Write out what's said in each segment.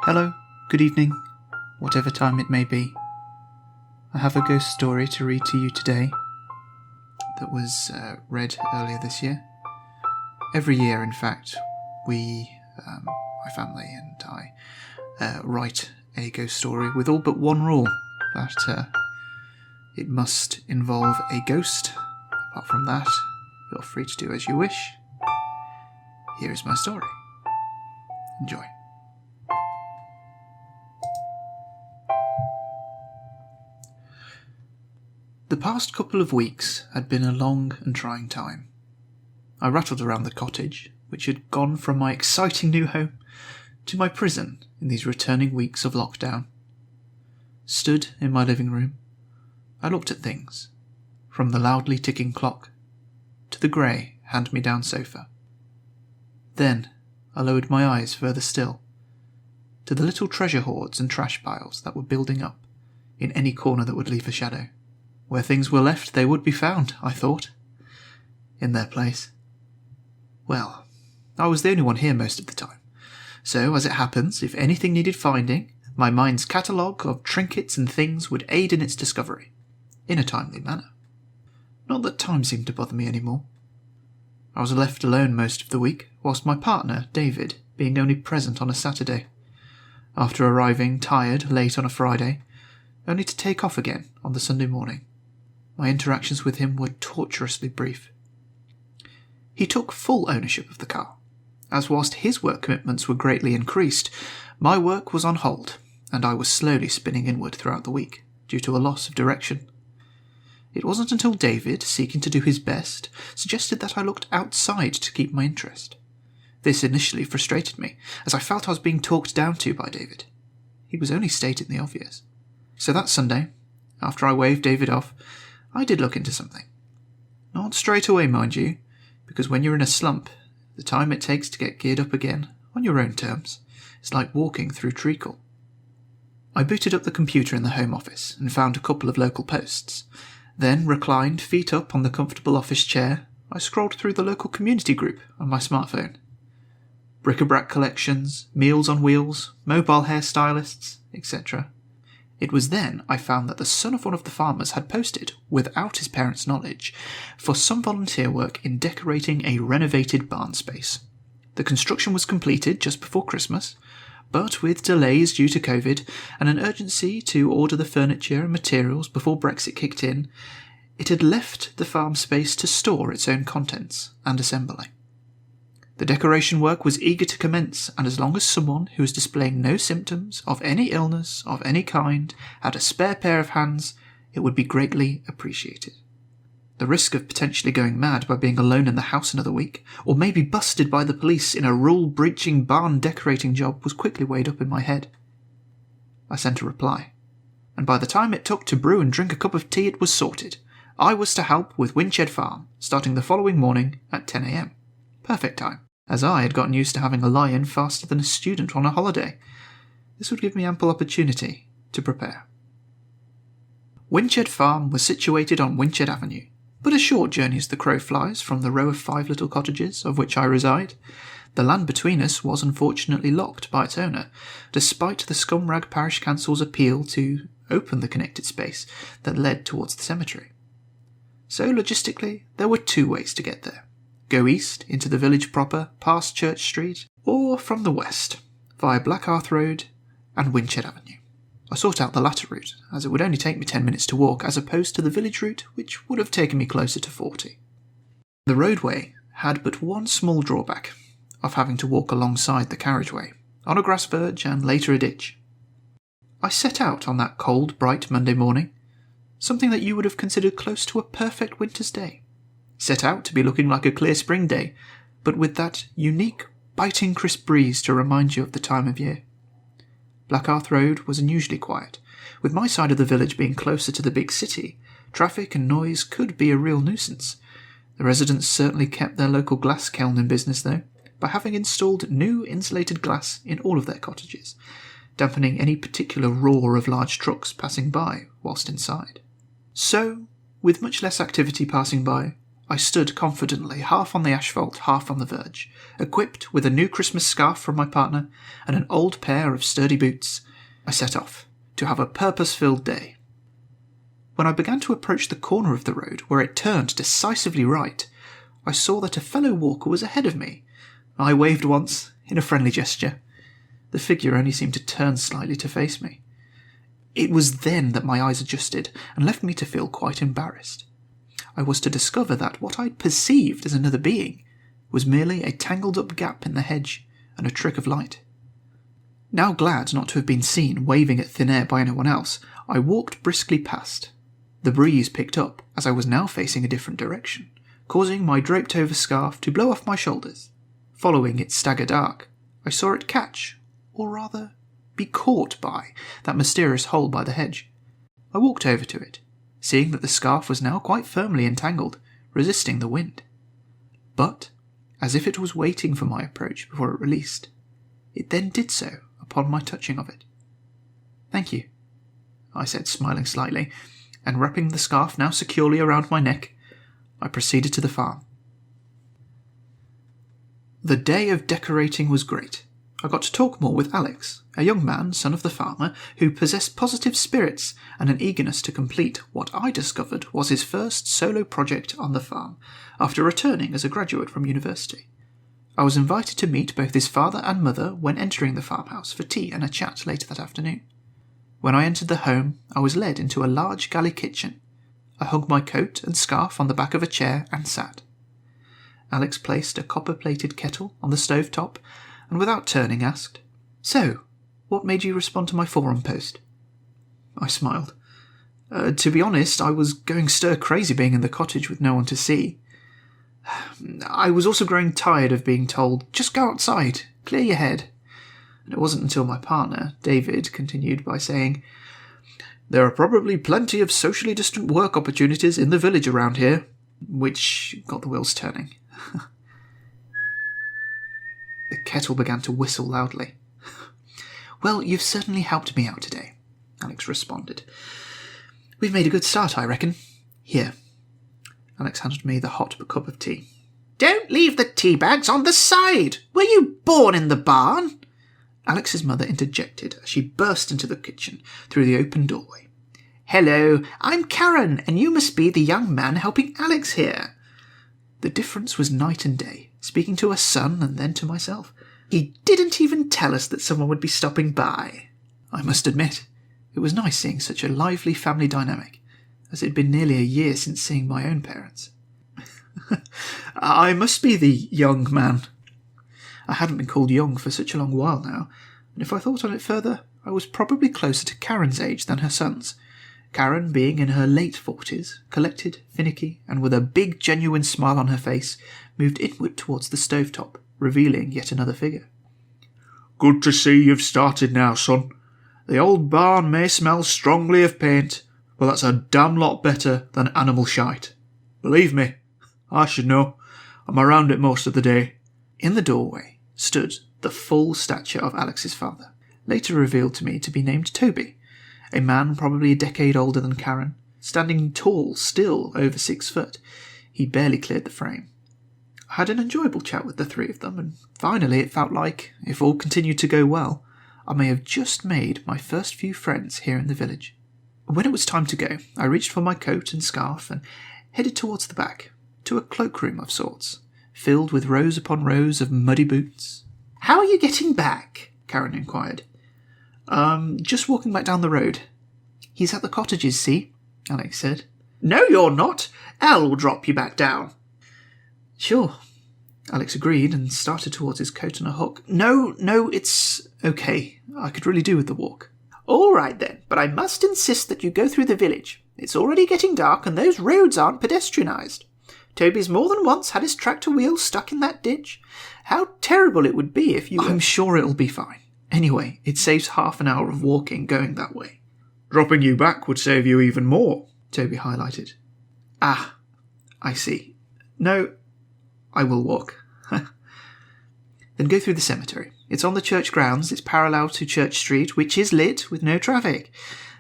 Hello, good evening, whatever time it may be. I have a ghost story to read to you today that was read earlier this year. Every year, in fact, we, my family and I, write a ghost story with all but one rule, that it must involve a ghost. Apart from that, you're free to do as you wish. Here is my story. Enjoy. The past couple of weeks had been a long and trying time. I rattled around the cottage, which had gone from my exciting new home to my prison in these returning weeks of lockdown. Stood in my living room, I looked at things, from the loudly ticking clock to the grey hand-me-down sofa. Then I lowered my eyes further still, to the little treasure hoards and trash piles that were building up in any corner that would leave a shadow. Where things were left, they would be found, I thought. In their place. Well, I was the only one here most of the time. So, as it happens, if anything needed finding, my mind's catalogue of trinkets and things would aid in its discovery, in a timely manner. Not that time seemed to bother me anymore. I was left alone most of the week, whilst my partner, David, being only present on a Saturday, after arriving tired late on a Friday, only to take off again on the Sunday morning. My interactions with him were torturously brief. He took full ownership of the car, as whilst his work commitments were greatly increased, my work was on hold, and I was slowly spinning inward throughout the week, due to a loss of direction. It wasn't until David, seeking to do his best, suggested that I looked outside to keep my interest. This initially frustrated me, as I felt I was being talked down to by David. He was only stating the obvious. So that Sunday, after I waved David off, I did look into something. Not straight away, mind you, because when you're in a slump, the time it takes to get geared up again, on your own terms, is like walking through treacle. I booted up the computer in the home office and found a couple of local posts. Then, reclined, feet up on the comfortable office chair, I scrolled through the local community group on my smartphone. Bric-a-brac collections, meals on wheels, mobile hairstylists, etc. It was then I found that the son of one of the farmers had posted, without his parents' knowledge, for some volunteer work in decorating a renovated barn space. The construction was completed just before Christmas, but with delays due to COVID and an urgency to order the furniture and materials before Brexit kicked in, it had left the farm space to store its own contents and assembly. The decoration work was eager to commence, and as long as someone who was displaying no symptoms of any illness of any kind had a spare pair of hands, it would be greatly appreciated. The risk of potentially going mad by being alone in the house another week, or maybe busted by the police in a rule-breaching barn decorating job, was quickly weighed up in my head. I sent a reply, and by the time it took to brew and drink a cup of tea, it was sorted. I was to help with Winched Farm, starting the following morning at 10 a.m. Perfect time, as I had gotten used to having a lie-in faster than a student on a holiday. This would give me ample opportunity to prepare. Winched Farm was situated on Winched Avenue, but a short journey as the crow flies from the row of 5 little cottages of which I reside. The land between us was unfortunately locked by its owner, despite the scumrag parish council's appeal to open the connected space that led towards the cemetery. So logistically, there were 2 ways to get there. Go east into the village proper, past Church Street, or from the west, via Blackarth Road and Winched Avenue. I sought out the latter route, as it would only take me 10 minutes to walk, as opposed to the village route, which would have taken me closer to 40. The roadway had but one small drawback, of having to walk alongside the carriageway, on a grass verge and later a ditch. I set out on that cold, bright Monday morning, something that you would have considered close to a perfect winter's day. Set out to be looking like a clear spring day, but with that unique, biting crisp breeze to remind you of the time of year. Blackarth Road was unusually quiet. With my side of the village being closer to the big city, traffic and noise could be a real nuisance. The residents certainly kept their local glass kiln in business, though, by having installed new insulated glass in all of their cottages, dampening any particular roar of large trucks passing by whilst inside. So, with much less activity passing by, I stood confidently, half on the asphalt, half on the verge, equipped with a new Christmas scarf from my partner and an old pair of sturdy boots. I set off to have a purpose-filled day. When I began to approach the corner of the road where it turned decisively right, I saw that a fellow walker was ahead of me. I waved once, in a friendly gesture. The figure only seemed to turn slightly to face me. It was then that my eyes adjusted and left me to feel quite embarrassed. I was to discover that what I'd perceived as another being was merely a tangled-up gap in the hedge and a trick of light. Now glad not to have been seen waving at thin air by anyone else, I walked briskly past. The breeze picked up as I was now facing a different direction, causing my draped-over scarf to blow off my shoulders. Following its staggered arc, I saw it catch, or rather, be caught by, that mysterious hole by the hedge. I walked over to it, seeing that the scarf was now quite firmly entangled, resisting the wind. But, as if it was waiting for my approach before it released, it then did so upon my touching of it. "Thank you," I said, smiling slightly, and wrapping the scarf now securely around my neck, I proceeded to the farm. The day of decorating was great. I got to talk more with Alex, a young man, son of the farmer, who possessed positive spirits and an eagerness to complete what I discovered was his first solo project on the farm, after returning as a graduate from university. I was invited to meet both his father and mother when entering the farmhouse for tea and a chat later that afternoon. When I entered the home, I was led into a large galley kitchen. I hung my coat and scarf on the back of a chair and sat. Alex placed a copper-plated kettle on the stove top, and without turning asked, "So, what made you respond to my forum post?" I smiled. To be honest, I was going stir-crazy being in the cottage with no one to see. I was also growing tired of being told, "Just go outside, clear your head." And it wasn't until my partner, David, continued by saying, "There are probably plenty of socially distant work opportunities in the village around here," which got the wheels turning. The kettle began to whistle loudly. "Well, you've certainly helped me out today," Alex responded. "We've made a good start, I reckon. Here." Alex handed me the hot cup of tea. "Don't leave the tea bags on the side! Were you born in the barn?" Alex's mother interjected as she burst into the kitchen through the open doorway. "Hello, I'm Karen, and you must be the young man helping Alex here." The difference was night and day, speaking to her son and then to myself. "He didn't even tell us that someone would be stopping by." I must admit, it was nice seeing such a lively family dynamic, as it had been nearly a year since seeing my own parents. I must be the young man. I hadn't been called young for such a long while now, and if I thought on it further, I was probably closer to Karen's age than her son's. Karen, being in her late 40s, collected, finicky, and with a big genuine smile on her face, moved inward towards the stovetop, revealing yet another figure. "Good to see you've started now, son. The old barn may smell strongly of paint, but that's a damn lot better than animal shite. Believe me, I should know. I'm around it most of the day." In the doorway stood the full stature of Alex's father, later revealed to me to be named Toby, a man probably a decade older than Karen, standing tall, still over 6 foot. He barely cleared the frame. I had an enjoyable chat with the three of them, and finally it felt like, if all continued to go well, I may have just made my first few friends here in the village. When it was time to go, I reached for my coat and scarf and headed towards the back, to a cloakroom of sorts, filled with rows upon rows of muddy boots. "How are you getting back?" Karen inquired. Just walking back down the road." "He's at the cottages, see?" Alex said. "No, you're not. Al will drop you back down." "Sure." Alex agreed and started towards his coat on a hook. No, it's okay. I could really do with the walk." "All right then, but I must insist that you go through the village. It's already getting dark and those roads aren't pedestrianised. Toby's more than once had his tractor wheel stuck in that ditch. How terrible it would be if you..." "I'm sure it'll be fine. Anyway, it saves half an hour of walking going that way." "Dropping you back would save you even more," Toby highlighted. "Ah, I see. No, I will walk." "Then go through the cemetery. It's on the church grounds, it's parallel to Church Street, which is lit with no traffic.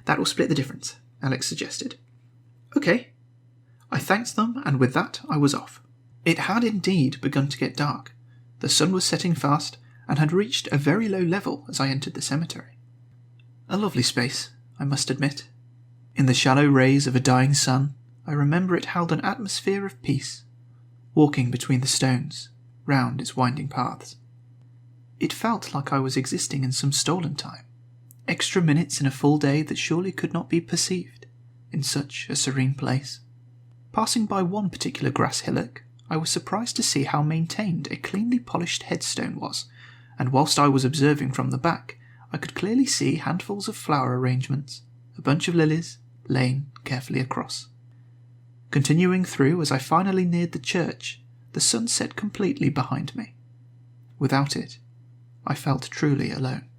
That will split the difference," Alex suggested. "Okay." I thanked them, and with that I was off. It had indeed begun to get dark. The sun was setting fast, and had reached a very low level as I entered the cemetery. A lovely space, I must admit. In the shallow rays of a dying sun, I remember it held an atmosphere of peace, walking between the stones, round its winding paths. It felt like I was existing in some stolen time, extra minutes in a full day that surely could not be perceived in such a serene place. Passing by one particular grass hillock, I was surprised to see how maintained a cleanly polished headstone was, and whilst I was observing from the back, I could clearly see handfuls of flower arrangements, a bunch of lilies, laying carefully across. Continuing through as I finally neared the church, the sun set completely behind me. Without it, I felt truly alone.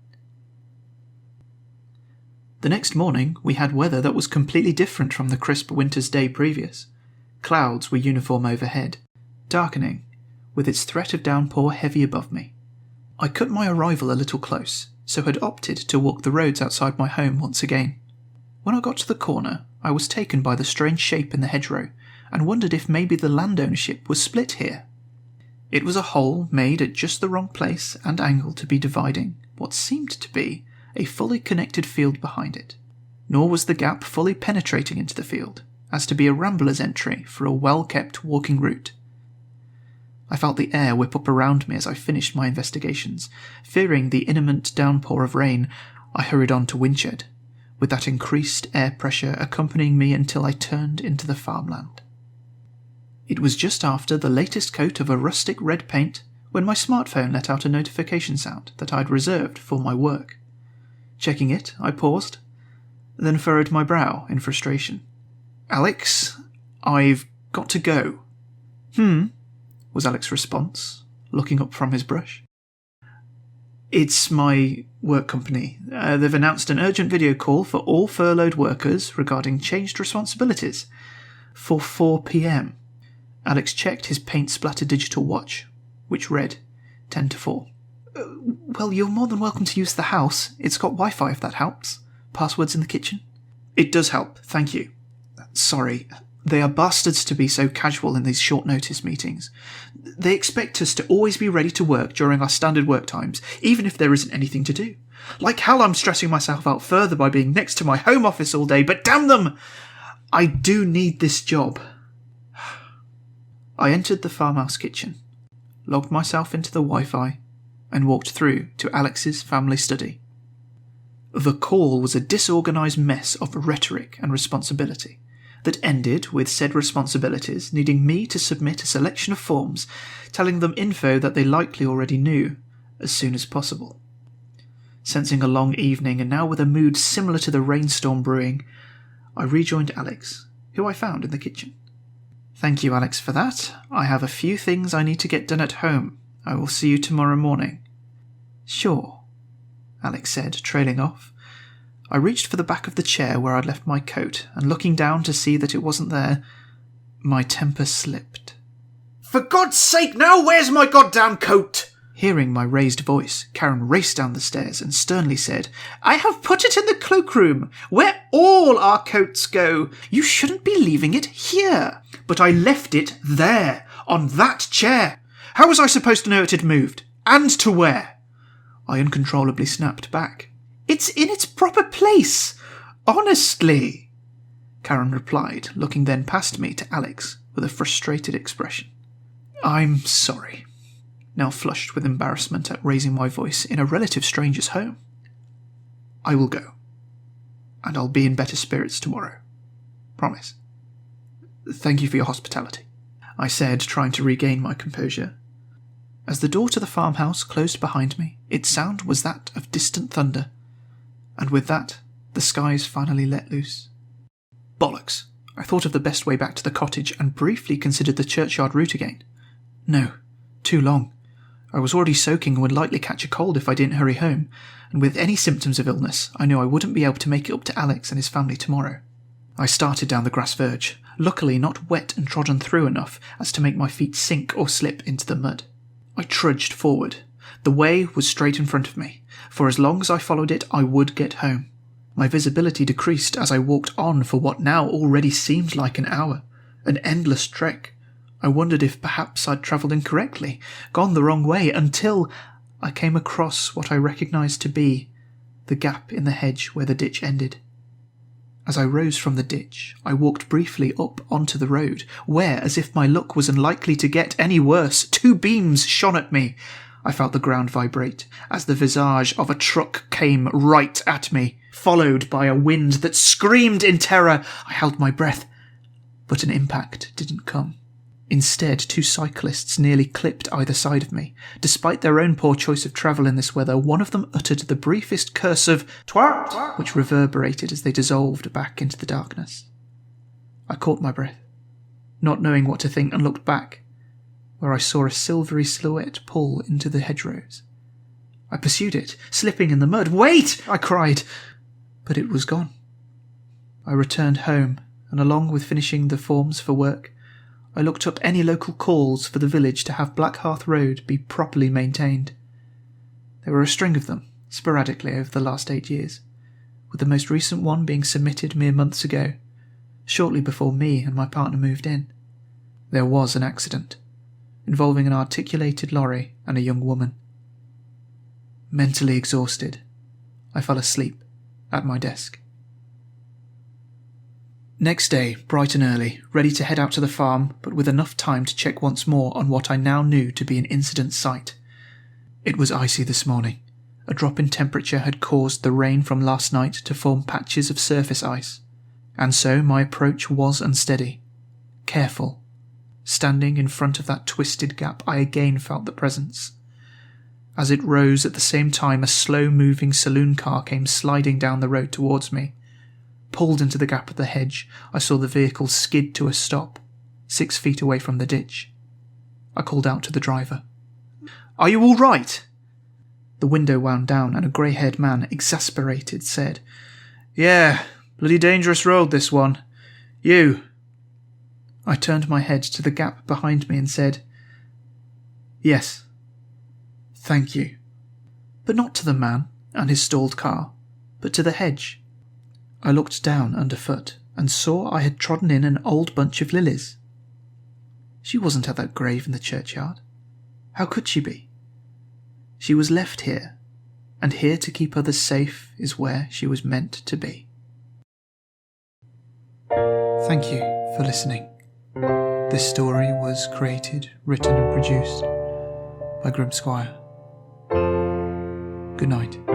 The next morning we had weather that was completely different from the crisp winter's day previous. Clouds were uniform overhead, darkening, with its threat of downpour heavy above me. I cut my arrival a little close, so had opted to walk the roads outside my home once again. When I got to the corner, I was taken by the strange shape in the hedgerow, and wondered if maybe the land ownership was split here. It was a hole made at just the wrong place and angle to be dividing what seemed to be a fully connected field behind it, nor was the gap fully penetrating into the field, as to be a rambler's entry for a well-kept walking route. I felt the air whip up around me as I finished my investigations. Fearing the imminent downpour of rain, I hurried on to Winchard, with that increased air pressure accompanying me until I turned into the farmland. It was just after the latest coat of a rustic red paint when my smartphone let out a notification sound that I'd reserved for my work. Checking it, I paused, then furrowed my brow in frustration. "Alex, I've got to go." Was Alex's response, looking up from his brush. "It's my work company. They've announced an urgent video call for all furloughed workers regarding changed responsibilities for 4 p.m. Alex checked his paint-splattered digital watch, which read 10 to 4. "Well, you're more than welcome to use the house. It's got Wi-Fi if that helps. Passwords in the kitchen." "It does help, thank you. Sorry, they are bastards to be so casual in these short-notice meetings. They expect us to always be ready to work during our standard work times, even if there isn't anything to do. Like hell I'm stressing myself out further by being next to my home office all day, but damn them! I do need this job." I entered the farmhouse kitchen, logged myself into the Wi-Fi, and walked through to Alex's family study. The call was a disorganised mess of rhetoric and responsibility that ended with said responsibilities needing me to submit a selection of forms telling them info that they likely already knew as soon as possible. Sensing a long evening and now with a mood similar to the rainstorm brewing, I rejoined Alex, who I found in the kitchen. "Thank you, Alex, for that. I have a few things I need to get done at home. I will see you tomorrow morning." "Sure," Alex said, trailing off. I reached for the back of the chair where I'd left my coat, and looking down to see that it wasn't there, my temper slipped. "For God's sake, now where's my goddamn coat?" Hearing my raised voice, Karen raced down the stairs and sternly said, "I have put it in the cloakroom, where all our coats go. You shouldn't be leaving it here." "But I left it there, on that chair. How was I supposed to know it had moved? And to where?" I uncontrollably snapped back. "It's in its proper place, honestly," Karen replied, looking then past me to Alex with a frustrated expression. "I'm sorry," now flushed with embarrassment at raising my voice in a relative stranger's home. "I will go, and I'll be in better spirits tomorrow. Promise." "Thank you for your hospitality," I said, trying to regain my composure. As the door to the farmhouse closed behind me, its sound was that of distant thunder, and with that, the skies finally let loose. Bollocks! I thought of the best way back to the cottage and briefly considered the churchyard route again. No, too long. I was already soaking and would likely catch a cold if I didn't hurry home, and with any symptoms of illness, I knew I wouldn't be able to make it up to Alex and his family tomorrow. I started down the grass verge, luckily not wet and trodden through enough as to make my feet sink or slip into the mud. I trudged forward. The way was straight in front of me. For as long as I followed it, I would get home. My visibility decreased as I walked on for what now already seemed like an hour, An endless trek. I wondered if perhaps I'd travelled incorrectly, gone the wrong way, until I came across what I recognised to be the gap in the hedge where the ditch ended. As I rose from the ditch, I walked briefly up onto the road, where, as if my luck was unlikely to get any worse, 2 beams shone at me. I felt the ground vibrate as the visage of a truck came right at me, followed by a wind that screamed in terror. I held my breath, but an impact didn't come. Instead, 2 cyclists nearly clipped either side of me. Despite their own poor choice of travel in this weather, one of them uttered the briefest curse of "twat," which reverberated as they dissolved back into the darkness. I caught my breath, not knowing what to think, and looked back, where I saw a silvery silhouette pull into the hedgerows. I pursued it, slipping in the mud. "Wait!" I cried, but it was gone. I returned home, and along with finishing the forms for work, I looked up any local calls for the village to have Blackhearth Road be properly maintained. There were a string of them, sporadically over the last 8 years, with the most recent one being submitted mere months ago, shortly before me and my partner moved in. There was an accident, involving an articulated lorry and a young woman. Mentally exhausted, I fell asleep at my desk. Next day, bright and early, ready to head out to the farm, but with enough time to check once more on what I now knew to be an incident site. It was icy this morning. A drop in temperature had caused the rain from last night to form patches of surface ice, and so my approach was unsteady, careful. Standing in front of that twisted gap, I again felt the presence. As it rose at the same time, a slow-moving saloon car came sliding down the road towards me. Pulled into the gap of the hedge, I saw the vehicle skid to a stop, 6 feet away from the ditch. I called out to the driver. "Are you all right?" The window wound down, and a grey-haired man, exasperated, said, "Yeah, bloody dangerous road this one. You." I turned my head to the gap behind me and said, "Yes, thank you." But not to the man and his stalled car, but to the hedge. I looked down underfoot and saw I had trodden in an old bunch of lilies. She wasn't at that grave in the churchyard. How could she be? She was left here, and here to keep others safe is where she was meant to be. Thank you for listening. This story was created, written and produced by Squire. Good night.